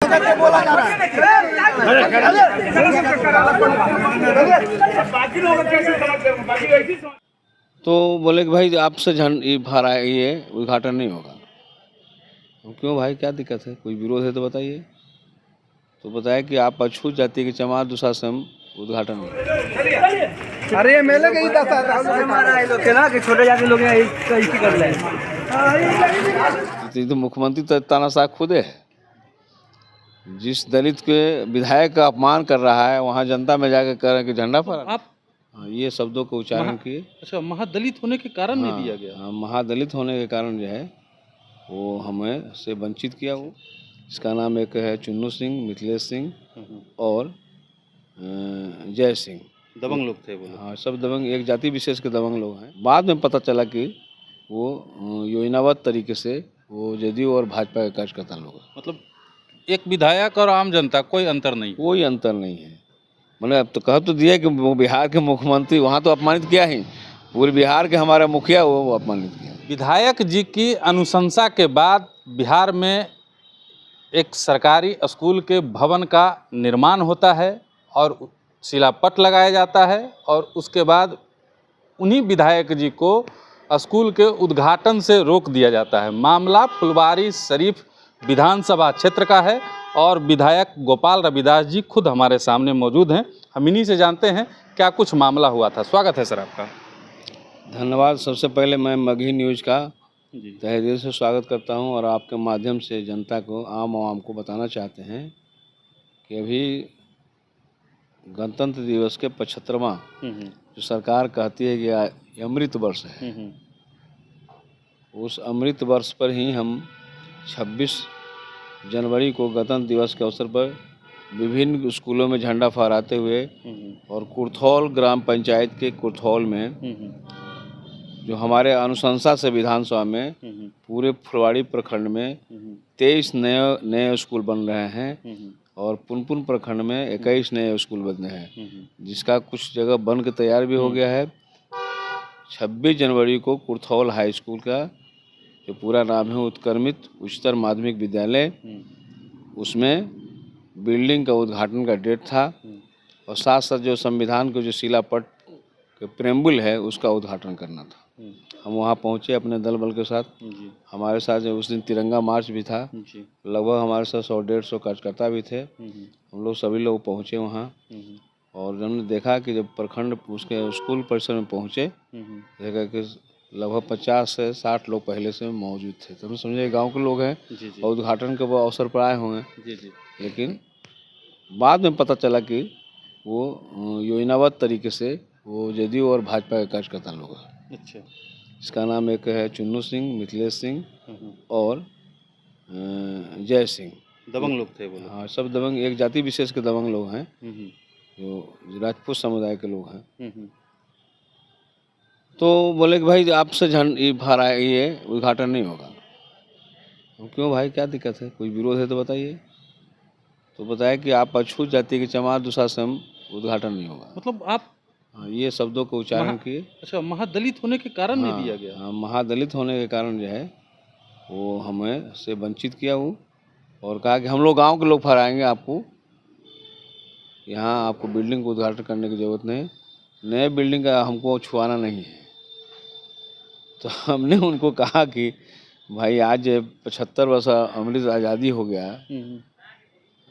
करके बोला जा रहा है। तो बोले कि भाई आपसे ये उद्घाटन नहीं होगा। क्यों भाई, क्या दिक्कत है, कोई विरोध है तो बताइए। तो बताया कि आप अछूत जाति के चमार दूसरा से हम उद्घाटन नहीं। अरे एमएलए के ही ना कि छोटे जाति लोग कर ले। तो मुख्यमंत्री तानाशाह खुद है। जिस दलित के विधायक का अपमान कर रहा है वहाँ जनता में जाकर कह रहे हैं कि झंडा फहरा। आप ये शब्दों को उच्चारण किए। अच्छा, महादलित होने के कारण नहीं दिया गया। हाँ, महादलित होने के कारण जो है वो हमें से वंचित किया। वो इसका नाम एक है चुन्नू सिंह, मिथिलेश सिंह और जय सिंह। दबंग लोग थे वो लोग। हाँ, सब दबंग, एक जाति विशेष के दबंग लोग हैं। बाद में पता चला कि वो योजनाबद्ध तरीके से वो जदयू और भाजपा के कार्यकर्ता लोग हैं। मतलब एक विधायक और आम जनता कोई अंतर नहीं। कोई अंतर नहीं है। मैंने अब तो कह तो दिया कि बिहार के मुख्यमंत्री वहाँ तो अपमानित किया ही, पूरे बिहार के हमारा मुखिया वो अपमानित किया। विधायक जी की अनुशंसा के बाद बिहार में एक सरकारी स्कूल के भवन का निर्माण होता है और शिलापट लगाया जाता है और उसके बाद उन्हीं विधायक जी को स्कूल के उद्घाटन से रोक दिया जाता है। मामला फुलवारी शरीफ विधानसभा क्षेत्र का है और विधायक गोपाल रविदास जी खुद हमारे सामने मौजूद हैं। हम इन्हीं से जानते हैं क्या कुछ मामला हुआ था। स्वागत है सर आपका। धन्यवाद। सबसे पहले मैं मगही न्यूज़ का तहे दिल से स्वागत करता हूं और आपके माध्यम से जनता को, आम आवाम को बताना चाहते हैं कि अभी गणतंत्र दिवस के 75वां जो सरकार कहती है कि अमृत वर्ष है, उस अमृत वर्ष पर ही हम 26 जनवरी को गणतंत्र दिवस के अवसर पर विभिन्न स्कूलों में झंडा फहराते हुए और कुर्थौल ग्राम पंचायत के कुर्थौल में जो हमारे अनुशंसा से विधानसभा में पूरे फुलवाड़ी प्रखंड में 23 नए स्कूल बन रहे हैं और पुनपुन प्रखंड में 21 नए स्कूल बने हैं, जिसका कुछ जगह बन के तैयार भी हो गया है। 26 जनवरी को कुर्थौल हाई स्कूल का जो पूरा नाम है उत्क्रमित उच्चतर माध्यमिक विद्यालय, उसमें बिल्डिंग का उद्घाटन का डेट था और साथ साथ जो संविधान को जो शिलापट के प्रेम्बुल है उसका उद्घाटन करना था। हम वहाँ पहुँचे अपने दल बल के साथ। हमारे साथ जो उस दिन तिरंगा मार्च भी था, लगभग हमारे साथ 100-150 कार्यकर्ता भी थे। हम लोग सभी लोग पहुँचे वहाँ और हमने देखा कि जब प्रखंड उसके स्कूल परिसर में पहुँचे, देखा कि लगभग 50 से 60 लोग पहले से मौजूद थे। तो हम समझे गांव के लोग हैं और उद्घाटन के वो अवसर पर आए होंगे। लेकिन बाद में पता चला कि वो योजनाबद्ध तरीके से वो जदयू और भाजपा के कार्यकर्ता लोग हैं। अच्छा, इसका नाम एक है चुन्नू सिंह, मिथिलेश सिंह और जय सिंह। दबंग लोग थे वो लोग। हाँ, सब दबंग, एक जाति विशेष के दबंग लोग हैं जो राजपूत समुदाय के लोग हैं। तो बोले कि भाई आपसे ये उद्घाटन नहीं होगा। क्यों भाई, क्या दिक्कत है, कोई विरोध है तो बताइए। तो बताया कि आप अछूत जाति के चमार दूसरा से हम उद्घाटन नहीं होगा। मतलब आप ये शब्दों को उच्चारण किए। अच्छा, महादलित होने के कारण नहीं दिया गया। हाँ, महादलित होने के कारण जो है वो हमें से वंचित किया वो और कहा कि हम लोग गांव के लोग फहराएंगे, आपको यहाँ आपको बिल्डिंग को उद्घाटन करने की ज़रूरत नहीं, नए बिल्डिंग का हमको छुआना नहीं है। तो हमने उनको कहा कि भाई आज 75 वर्ष अमृत आज़ादी हो गया,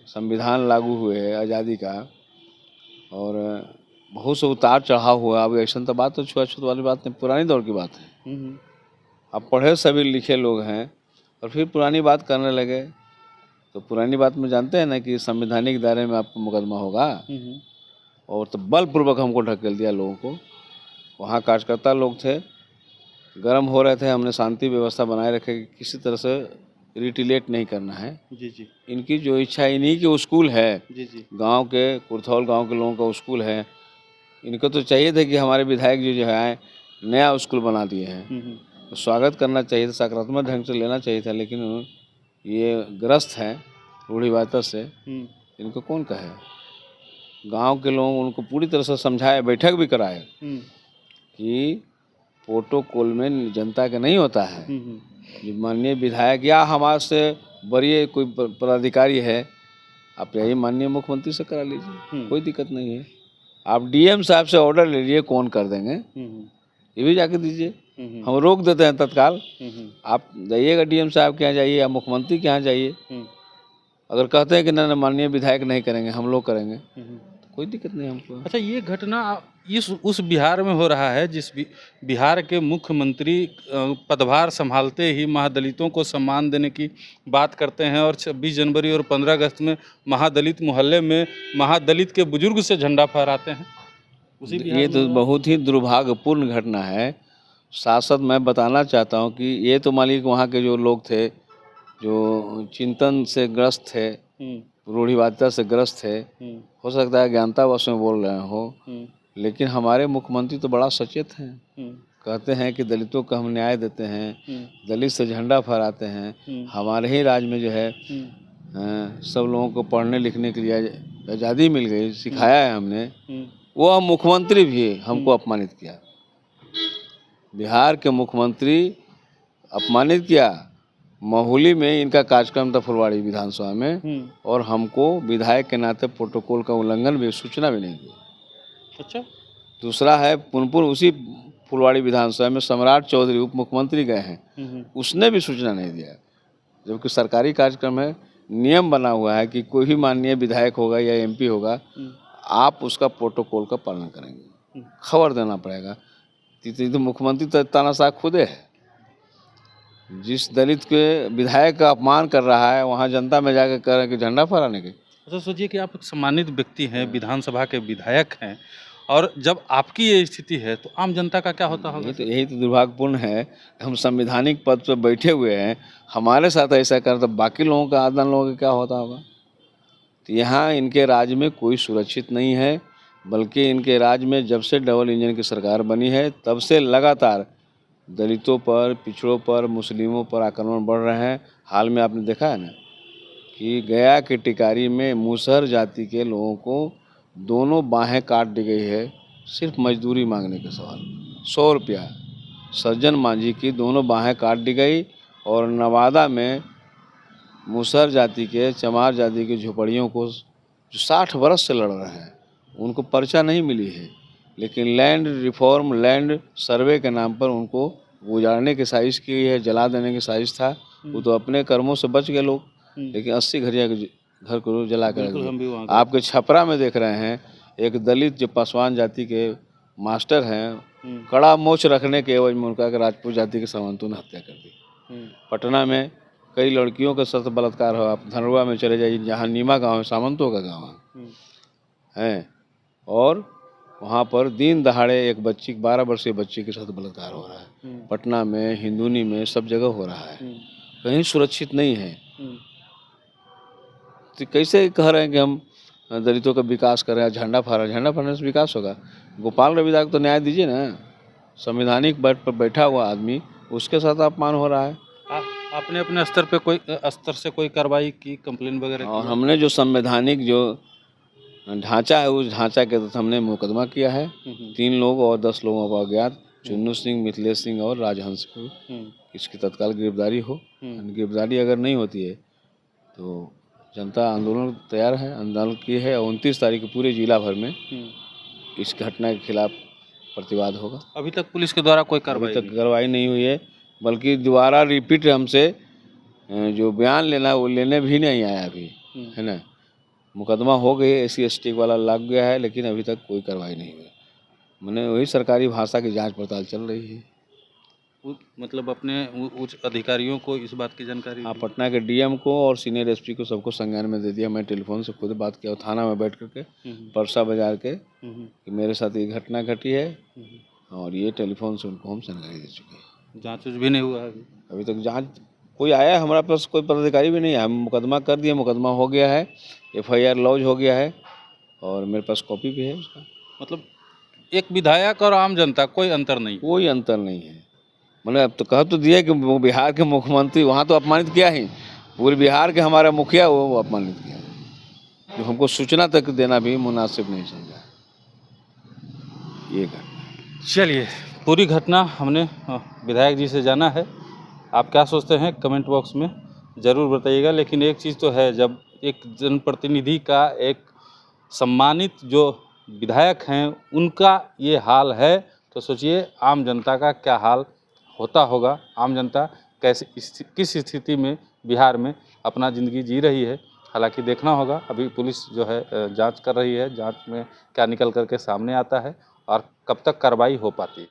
संविधान लागू हुए है आज़ादी का और बहुत से उतार चढ़ाव हुआ। अब ऐसा तो बात तो छुआछूत वाली बात नहीं, पुरानी दौर की बात है। अब पढ़े सभी लिखे लोग हैं और फिर पुरानी बात करने लगे। तो पुरानी बात में जानते हैं ना कि संवैधानिक दायरे में आपको मुकदमा होगा और तो बलपूर्वक हमको ढकेल दिया लोगों को। वहाँ कार्यकर्ता लोग थे, गर्म हो रहे थे, हमने शांति व्यवस्था बनाए रखे कि किसी तरह से रिटिलेट नहीं करना है। जी। इनकी जो इच्छा, इन्हीं की स्कूल है, जी। गांव के कुर्थौल गांव के लोगों का स्कूल है। इनको तो चाहिए था कि हमारे विधायक जी जो है नया स्कूल बना दिए हैं, तो स्वागत करना चाहिए था, सकारात्मक ढंग से लेना चाहिए था। लेकिन ये ग्रस्त हैं रूढ़िवादिता से, इनको कौन कहे। गांव के लोग उनको पूरी तरह से समझाए, बैठक भी कराए कि प्रोटोकॉल में जनता का नहीं होता है। जो माननीय विधायक या हमारे से बड़ी कोई पदाधिकारी है आप यही माननीय मुख्यमंत्री से करा लीजिए, कोई दिक्कत नहीं है। आप डीएम साहब से ऑर्डर ले लीजिए, कौन कर देंगे, ये भी जाके दीजिए, हम रोक देते हैं तत्काल। आप जाइएगा डीएम साहब के यहाँ जाइए या मुख्यमंत्री के यहाँ जाइए, अगर कहते हैं कि ना माननीय विधायक नहीं करेंगे, हम लोग करेंगे, तो कोई दिक्कत नहीं हमको। अच्छा, ये घटना उस बिहार में हो रहा है जिस बिहार के मुख्यमंत्री पदभार संभालते ही महादलितों को सम्मान देने की बात करते हैं और 26 जनवरी और 15 अगस्त में महादलित मोहल्ले में महादलित के बुजुर्ग से झंडा फहराते हैं। उसी ये तो बहुत ही दुर्भाग्यपूर्ण घटना है। साथ साथ मैं बताना चाहता हूँ कि ये तो मालिक वहाँ के जो लोग थे, जो चिंतन से ग्रस्त थे, रूढ़िवादिता से ग्रस्त थे, हो सकता है ज्ञानतावश में बोल रहे हो, लेकिन हमारे मुख्यमंत्री तो बड़ा सचेत हैं। कहते हैं कि दलितों को हम न्याय देते हैं, दलित से झंडा फहराते हैं। हमारे ही राज्य में जो है सब लोगों को पढ़ने लिखने के लिए आज़ादी मिल गई, सिखाया है हमने। वो हम मुख्यमंत्री भी हमको अपमानित किया, बिहार के मुख्यमंत्री अपमानित किया। महुली में इनका कार्यक्रम था फुलवाड़ी विधानसभा में, और हमको विधायक के नाते प्रोटोकॉल का उल्लंघन भी, सूचना भी नहीं दी। अच्छा, दूसरा है पुनपुन, उसी फुलवाड़ी विधानसभा में सम्राट चौधरी उप मुख्यमंत्री गए हैं, उसने भी सूचना नहीं दिया, जबकि सरकारी कार्यक्रम है। नियम बना हुआ है कि कोई भी माननीय विधायक होगा या एमपी होगा, आप उसका प्रोटोकॉल का पालन करेंगे, खबर देना पड़ेगा। तो मुख्यमंत्री तो तानाशाह खुदे है, जिस दलित के विधायक का अपमान कर रहा है, वहाँ जनता में जाकर कह रहे हैं कि झंडा फहराने के। अच्छा, सोचिए कि आप एक सम्मानित व्यक्ति हैं, विधानसभा के विधायक हैं, और जब आपकी ये स्थिति है तो आम जनता का क्या होता होगा? यही तो दुर्भाग्यपूर्ण है। हम संवैधानिक पद पर बैठे हुए हैं, हमारे साथ ऐसा कर तो बाकी लोगों का, आदन लोगों का क्या होता होगा? तो यहाँ इनके राज्य में कोई सुरक्षित नहीं है, बल्कि इनके राज्य में जब से डबल इंजन की सरकार बनी है, तब से लगातार दलितों पर, पिछड़ों पर, मुस्लिमों पर आक्रमण बढ़ रहे हैं। हाल में आपने देखा है ना कि गया के टिकारी में मुसहर जाति के लोगों को दोनों बाहें काट दी गई है, सिर्फ मजदूरी मांगने के सवाल। 100 रुपया सज्जन मांझी की दोनों बाहें काट दी गई। और नवादा में मुसहर जाति के, चमार जाति की झोपड़ियों को जो 60 बरस से लड़ रहे हैं, उनको पर्चा नहीं मिली है, लेकिन लैंड रिफॉर्म, लैंड सर्वे के नाम पर उनको उजाड़ने की साजिश की है, जला देने की साजिश था। वो तो अपने कर्मों से बच गए लोग, लेकिन 80 घर को जला कर। आपके छपरा में देख रहे हैं, एक दलित जो पासवान जाति के मास्टर हैं, कड़ा मोच रखने के एवज में उनका राजपूत जाति के सामंतों ने हत्या कर दी। पटना में कई लड़कियों के साथ बलात्कार हो। आप धनरुआ में चले जाइए, जहाँ नीमा गांव है, सामंतों का गांव है, और वहाँ पर दिन दहाड़े एक बच्ची, 12 वर्षीय बच्ची के साथ बलात्कार हो रहा है। पटना में, हिंदुनी में, सब जगह हो रहा है, कहीं सुरक्षित नहीं है। तो कैसे कह रहे हैं कि हम दलितों का विकास कर रहे हैं, झंडा फहराने से विकास होगा? गोपाल रविदास को तो न्याय दीजिए ना, संवैधानिक बैठ पर बैठा हुआ आदमी, उसके साथ अपमान हो रहा है। आपने अपने स्तर से कोई कार्रवाई की, कंप्लेन वगैरह? और हमने जो संवैधानिक जो ढांचा है, उस ढांचा के तहत हमने मुकदमा किया है। 3 लोग और 10 लोगों को अज्ञात, चुन्नू सिंह, मिथिलेश सिंह और राजहंस को इसकी तत्काल गिरफ्तारी हो। गिरफ्तारी अगर नहीं होती है तो जनता आंदोलन तैयार है, आंदोलन की है। 29 तारीख को पूरे जिला भर में इस घटना के खिलाफ प्रतिवाद होगा। अभी तक पुलिस के द्वारा कोई कार्रवाई नहीं हुई है, बल्कि दोबारा रिपीट हमसे जो बयान लेना वो लेने भी नहीं आया अभी, है ना। मुकदमा हो गए, SC/ST वाला लग गया है, लेकिन अभी तक कोई कार्रवाई नहीं हुई। मैंने वही सरकारी भाषा की जांच पड़ताल चल रही है। मतलब अपने उच्च अधिकारियों को इस बात की जानकारी? हाँ, पटना के DM को और सीनियर SP को सबको संज्ञान में दे दिया। मैं टेलीफोन से खुद बात किया, थाना में बैठ करके, परसा बाजार के, कि मेरे साथ ये घटना घटी है, और ये टेलीफोन से उनको हम जानकारी दे चुके हैं। जाँच भी नहीं हुआ है अभी तक? जाँच कोई आया है हमारे पास, कोई पदाधिकारी भी नहीं है। हम मुकदमा कर दिए, मुकदमा हो गया है, FIR लॉन्च हो गया है, और मेरे पास कॉपी भी है उसका। मतलब एक विधायक और आम जनता कोई अंतर नहीं? कोई अंतर नहीं है। मैंने अब तो कह तो दिया कि बिहार के मुख्यमंत्री वहाँ तो अपमानित किया ही, पूरे बिहार के हमारा मुखिया वो अपमानित किया, जो हमको सूचना तक देना भी मुनासिब नहीं समझा ये घटना। चलिए, पूरी घटना हमने विधायक जी से जाना है। आप क्या सोचते हैं कमेंट बॉक्स में ज़रूर बताइएगा। लेकिन एक चीज़ तो है, जब एक जनप्रतिनिधि का, एक सम्मानित जो विधायक हैं उनका ये हाल है, तो सोचिए आम जनता का क्या हाल होता होगा। आम जनता किस स्थिति में बिहार में अपना ज़िंदगी जी रही है। हालांकि देखना होगा, अभी पुलिस जो है जांच कर रही है, जांच में क्या निकल करके सामने आता है और कब तक कार्रवाई हो पाती है।